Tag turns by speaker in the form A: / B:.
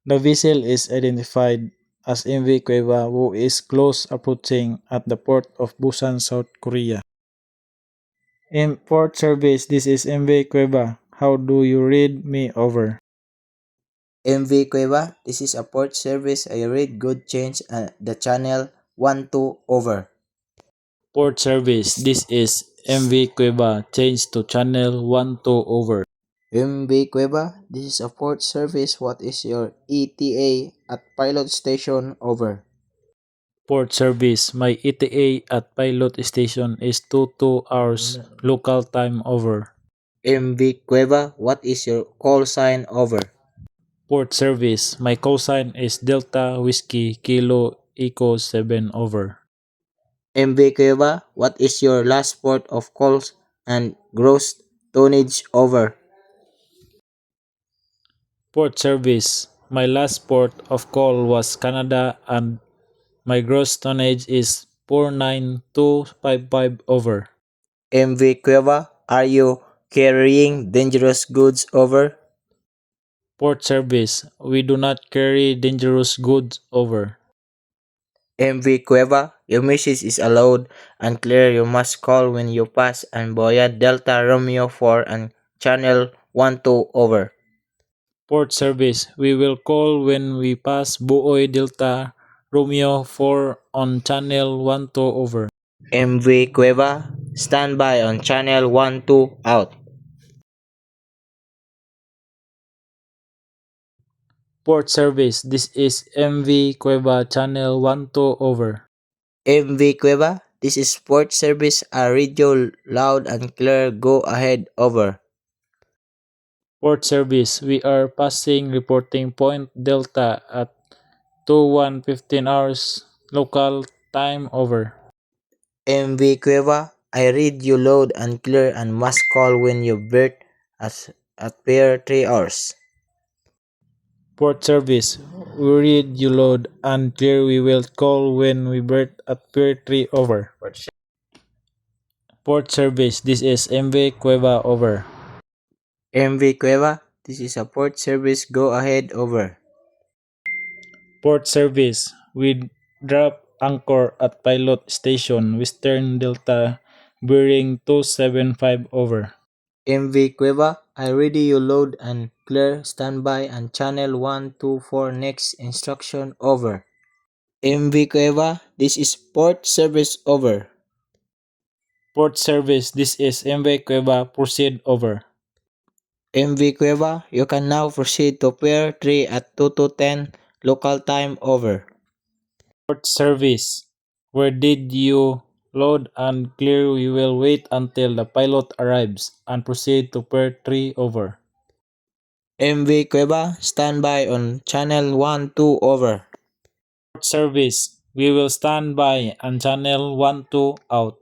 A: The vessel is identified as MV Cueva who is close approaching at the port of Busan, South Korea. In port service, this is MV Cueva. How do you read me over?
B: MV Cueva, this is a port service. I read good change the channel 1-2 over.
A: Port service, this is MV Cueva. Change to channel 12 over.
B: MV Cueva, this is a port service. What is your ETA at pilot station over?
A: Port service, my ETA at pilot station is 2 hours local time over.
B: MV Cueva, what is your call sign over?
A: Port service, my call sign is Delta Whiskey Kilo Eco 7 over.
B: MV Cueva, what is your last port of calls and gross tonnage over?
A: Port service, my last port of call was Canada and my gross tonnage is 49255 over.
B: MV Cueva, are you carrying dangerous goods over?
A: Port service, we do not carry dangerous goods over.
B: MV Cueva, your message is allowed and clear. You must call when you pass and Boya Delta Romeo 4 and channel 12 over.
A: Port service, we will call when we pass Buoy Delta Romeo 4 on channel 12 over.
B: MV Cueva, stand by on channel 12 out.
A: Port service, this is MV Cueva channel 12 over.
B: MV Cueva, this is port service. A radio loud and clear. Go ahead over.
A: Port service, we are passing reporting point Delta at 21:15 hours local time over.
B: MV Cueva, I read you loud and clear and must call when you berth at pair 3 hours.
A: Port service, we read you loud and clear. We will call when we berth at Pier 3 over. Port service, this is MV Cueva over.
B: MV Cueva, this is a port service. Go ahead over.
A: Port service, we drop anchor at Pilot Station, Western Delta, bearing 275 over.
B: MV Cueva, I read you loud and clear. Stand by and channel 124 next instruction over. MV Cueva, this is port service over.
A: Port service, this is MV Cueva, proceed over.
B: MV Cueva, you can now proceed to Pier 3 at 2 to 10 local time over.
A: Port service, where did you load and clear? We will wait until the pilot arrives and proceed to Pier 3 over.
B: MV Cueva, stand by on channel 12 over.
A: Port service, we will stand by and channel 12 out.